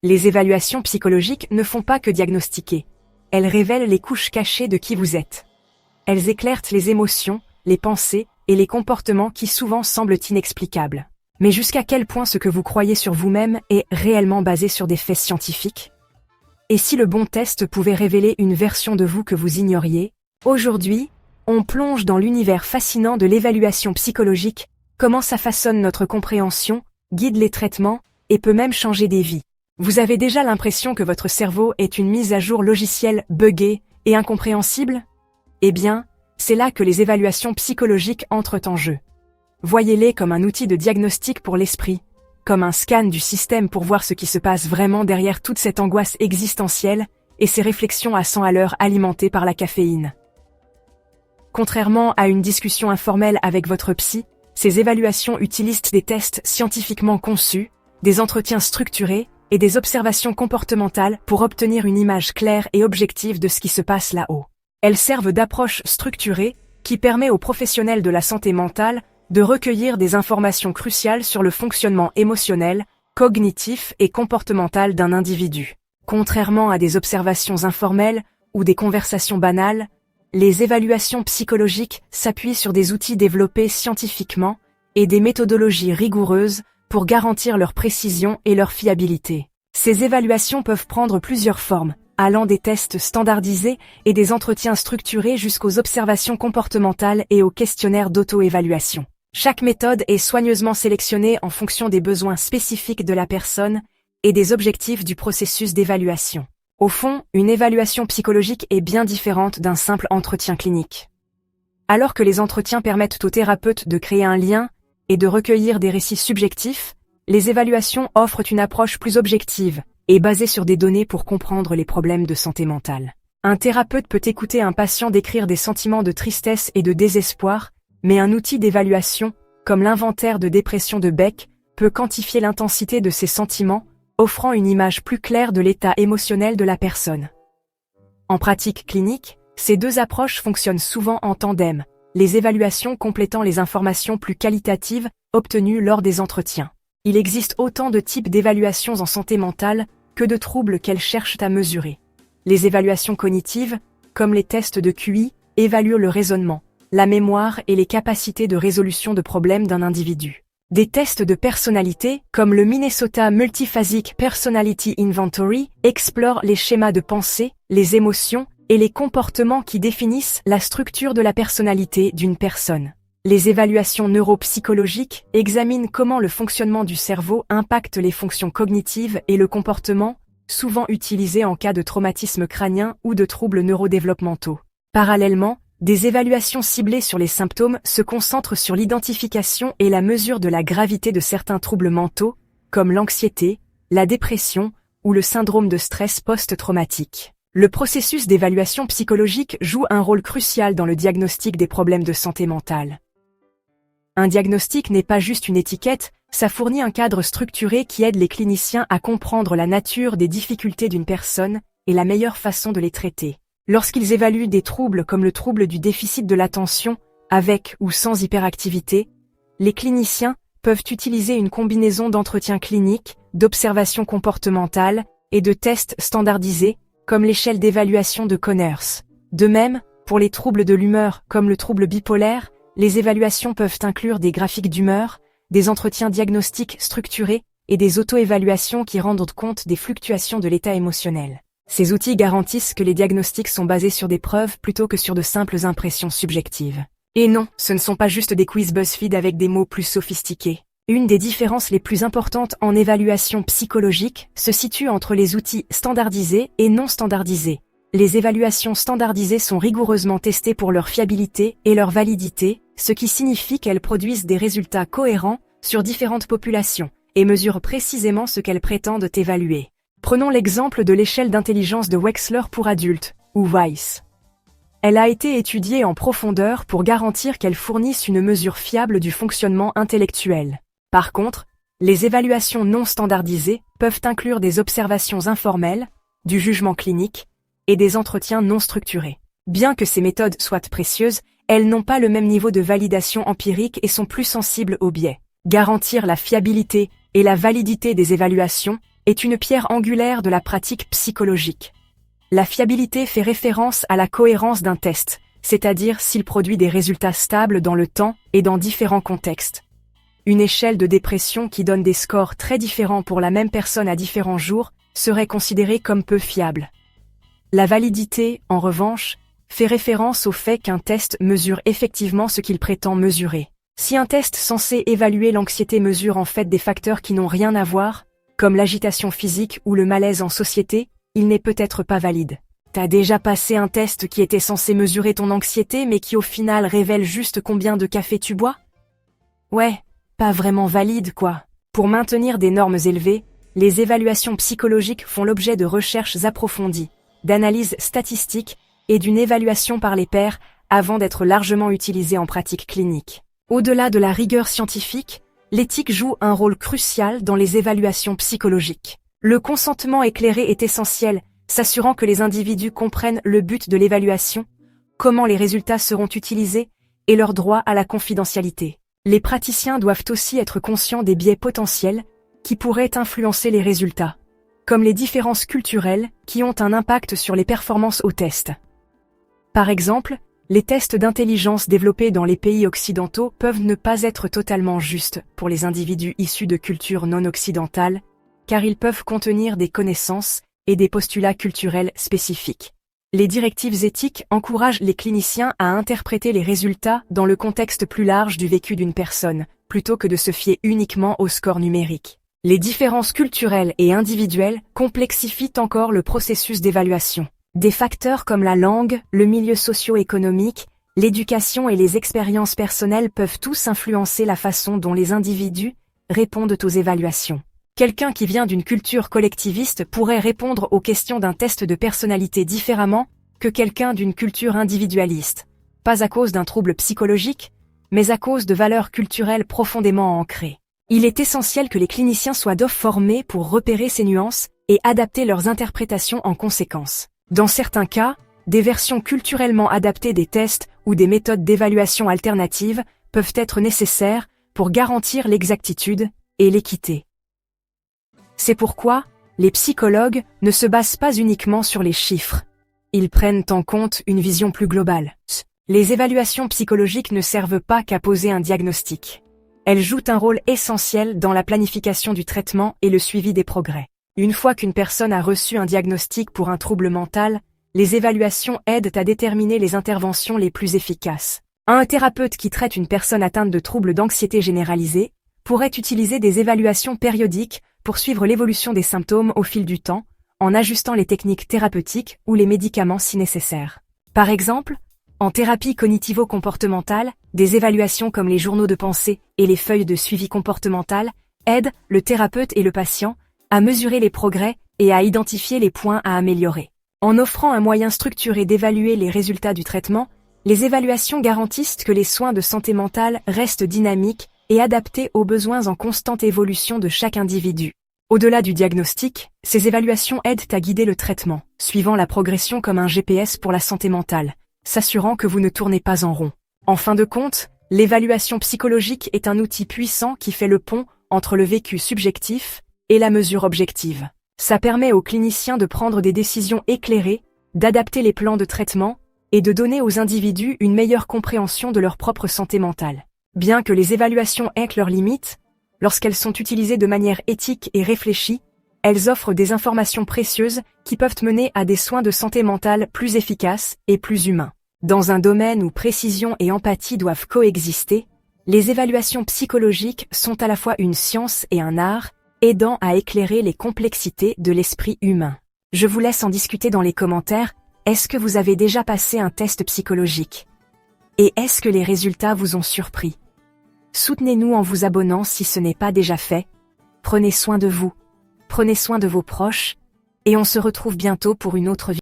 Les évaluations psychologiques ne font pas que diagnostiquer. Elles révèlent les couches cachées de qui vous êtes. Elles éclairent les émotions, les pensées et les comportements qui souvent semblent inexplicables. Mais jusqu'à quel point ce que vous croyez sur vous-même est réellement basé sur des faits scientifiques? Et si le bon test pouvait révéler une version de vous que vous ignoriez? Aujourd'hui, on plonge dans l'univers fascinant de l'évaluation psychologique, comment ça façonne notre compréhension, guide les traitements et peut même changer des vies. Vous avez déjà l'impression que votre cerveau est une mise à jour logicielle buggée et incompréhensible? Eh bien, c'est là que les évaluations psychologiques entrent en jeu. Voyez-les comme un outil de diagnostic pour l'esprit, comme un scan du système pour voir ce qui se passe vraiment derrière toute cette angoisse existentielle et ces réflexions à 100 à l'heure alimentées par la caféine. Contrairement à une discussion informelle avec votre psy, ces évaluations utilisent des tests scientifiquement conçus, des entretiens structurés et des observations comportementales pour obtenir une image claire et objective de ce qui se passe là-haut. Elles servent d'approche structurée qui permet aux professionnels de la santé mentale de recueillir des informations cruciales sur le fonctionnement émotionnel, cognitif et comportemental d'un individu. Contrairement à des observations informelles ou des conversations banales, les évaluations psychologiques s'appuient sur des outils développés scientifiquement et des méthodologies rigoureuses pour garantir leur précision et leur fiabilité. Ces évaluations peuvent prendre plusieurs formes, allant des tests standardisés et des entretiens structurés jusqu'aux observations comportementales et aux questionnaires d'auto-évaluation. Chaque méthode est soigneusement sélectionnée en fonction des besoins spécifiques de la personne et des objectifs du processus d'évaluation. Au fond, une évaluation psychologique est bien différente d'un simple entretien clinique. Alors que les entretiens permettent aux thérapeutes de créer un lien et de recueillir des récits subjectifs, les évaluations offrent une approche plus objective et basée sur des données pour comprendre les problèmes de santé mentale. Un thérapeute peut écouter un patient décrire des sentiments de tristesse et de désespoir, mais un outil d'évaluation, comme l'inventaire de dépression de Beck, peut quantifier l'intensité de ces sentiments, offrant une image plus claire de l'état émotionnel de la personne. En pratique clinique, ces deux approches fonctionnent souvent en tandem, les évaluations complétant les informations plus qualitatives obtenues lors des entretiens. Il existe autant de types d'évaluations en santé mentale que de troubles qu'elles cherchent à mesurer. Les évaluations cognitives, comme les tests de QI, évaluent le raisonnement, la mémoire et les capacités de résolution de problèmes d'un individu. Des tests de personnalité, comme le Minnesota Multiphasic Personality Inventory, explorent les schémas de pensée, les émotions et les comportements qui définissent la structure de la personnalité d'une personne. Les évaluations neuropsychologiques examinent comment le fonctionnement du cerveau impacte les fonctions cognitives et le comportement, souvent utilisées en cas de traumatisme crânien ou de troubles neurodéveloppementaux. Parallèlement, des évaluations ciblées sur les symptômes se concentrent sur l'identification et la mesure de la gravité de certains troubles mentaux, comme l'anxiété, la dépression ou le syndrome de stress post-traumatique. Le processus d'évaluation psychologique joue un rôle crucial dans le diagnostic des problèmes de santé mentale. Un diagnostic n'est pas juste une étiquette, ça fournit un cadre structuré qui aide les cliniciens à comprendre la nature des difficultés d'une personne et la meilleure façon de les traiter. Lorsqu'ils évaluent des troubles comme le trouble du déficit de l'attention, avec ou sans hyperactivité, les cliniciens peuvent utiliser une combinaison d'entretiens cliniques, d'observations comportementales et de tests standardisés, comme l'échelle d'évaluation de Conners. De même, pour les troubles de l'humeur comme le trouble bipolaire, les évaluations peuvent inclure des graphiques d'humeur, des entretiens diagnostiques structurés et des auto-évaluations qui rendent compte des fluctuations de l'état émotionnel. Ces outils garantissent que les diagnostics sont basés sur des preuves plutôt que sur de simples impressions subjectives. Et non, ce ne sont pas juste des quiz BuzzFeed avec des mots plus sophistiqués. Une des différences les plus importantes en évaluation psychologique se situe entre les outils standardisés et non standardisés. Les évaluations standardisées sont rigoureusement testées pour leur fiabilité et leur validité, ce qui signifie qu'elles produisent des résultats cohérents sur différentes populations et mesurent précisément ce qu'elles prétendent évaluer. Prenons l'exemple de l'échelle d'intelligence de Wechsler pour adultes, ou WISE. Elle a été étudiée en profondeur pour garantir qu'elle fournisse une mesure fiable du fonctionnement intellectuel. Par contre, les évaluations non standardisées peuvent inclure des observations informelles, du jugement clinique et des entretiens non structurés. Bien que ces méthodes soient précieuses, elles n'ont pas le même niveau de validation empirique et sont plus sensibles aux biais. Garantir la fiabilité et la validité des évaluations est une pierre angulaire de la pratique psychologique. La fiabilité fait référence à la cohérence d'un test, c'est-à-dire s'il produit des résultats stables dans le temps et dans différents contextes. Une échelle de dépression qui donne des scores très différents pour la même personne à différents jours serait considérée comme peu fiable. La validité, en revanche, fait référence au fait qu'un test mesure effectivement ce qu'il prétend mesurer. Si un test censé évaluer l'anxiété mesure en fait des facteurs qui n'ont rien à voir, comme l'agitation physique ou le malaise en société, il n'est peut-être pas valide. T'as déjà passé un test qui était censé mesurer ton anxiété mais qui au final révèle juste combien de café tu bois? Ouais, pas vraiment valide quoi. Pour maintenir des normes élevées, les évaluations psychologiques font l'objet de recherches approfondies, d'analyses statistiques et d'une évaluation par les pairs avant d'être largement utilisées en pratique clinique. Au-delà de la rigueur scientifique, l'éthique joue un rôle crucial dans les évaluations psychologiques. Le consentement éclairé est essentiel, s'assurant que les individus comprennent le but de l'évaluation, comment les résultats seront utilisés et leur droit à la confidentialité. Les praticiens doivent aussi être conscients des biais potentiels qui pourraient influencer les résultats, comme les différences culturelles qui ont un impact sur les performances au test. Par exemple, les tests d'intelligence développés dans les pays occidentaux peuvent ne pas être totalement justes pour les individus issus de cultures non occidentales, car ils peuvent contenir des connaissances et des postulats culturels spécifiques. Les directives éthiques encouragent les cliniciens à interpréter les résultats dans le contexte plus large du vécu d'une personne, plutôt que de se fier uniquement au score numérique. Les différences culturelles et individuelles complexifient encore le processus d'évaluation. Des facteurs comme la langue, le milieu socio-économique, l'éducation et les expériences personnelles peuvent tous influencer la façon dont les individus répondent aux évaluations. Quelqu'un qui vient d'une culture collectiviste pourrait répondre aux questions d'un test de personnalité différemment que quelqu'un d'une culture individualiste, pas à cause d'un trouble psychologique, mais à cause de valeurs culturelles profondément ancrées. Il est essentiel que les cliniciens soient formés pour repérer ces nuances et adapter leurs interprétations en conséquence. Dans certains cas, des versions culturellement adaptées des tests ou des méthodes d'évaluation alternatives peuvent être nécessaires pour garantir l'exactitude et l'équité. C'est pourquoi, les psychologues ne se basent pas uniquement sur les chiffres. Ils prennent en compte une vision plus globale. Les évaluations psychologiques ne servent pas qu'à poser un diagnostic. Elles jouent un rôle essentiel dans la planification du traitement et le suivi des progrès. Une fois qu'une personne a reçu un diagnostic pour un trouble mental, les évaluations aident à déterminer les interventions les plus efficaces. Un thérapeute qui traite une personne atteinte de troubles d'anxiété généralisée pourrait utiliser des évaluations périodiques pour suivre l'évolution des symptômes au fil du temps, en ajustant les techniques thérapeutiques ou les médicaments si nécessaire. Par exemple, en thérapie cognitivo-comportementale, des évaluations comme les journaux de pensée et les feuilles de suivi comportemental aident le thérapeute et le patient à mesurer les progrès et à identifier les points à améliorer. En offrant un moyen structuré d'évaluer les résultats du traitement, les évaluations garantissent que les soins de santé mentale restent dynamiques et adaptés aux besoins en constante évolution de chaque individu. Au-delà du diagnostic, ces évaluations aident à guider le traitement, suivant la progression comme un GPS pour la santé mentale, s'assurant que vous ne tournez pas en rond. En fin de compte, l'évaluation psychologique est un outil puissant qui fait le pont entre le vécu subjectif et la mesure objective. Ça permet aux cliniciens de prendre des décisions éclairées, d'adapter les plans de traitement et de donner aux individus une meilleure compréhension de leur propre santé mentale. Bien que les évaluations aient leurs limites, lorsqu'elles sont utilisées de manière éthique et réfléchie, elles offrent des informations précieuses qui peuvent mener à des soins de santé mentale plus efficaces et plus humains. Dans un domaine où précision et empathie doivent coexister, les évaluations psychologiques sont à la fois une science et un art, aidant à éclairer les complexités de l'esprit humain. Je vous laisse en discuter dans les commentaires. Est-ce que vous avez déjà passé un test psychologique? Et est-ce que les résultats vous ont surpris? Soutenez-nous en vous abonnant si ce n'est pas déjà fait. Prenez soin de vous, prenez soin de vos proches, et on se retrouve bientôt pour une autre vidéo.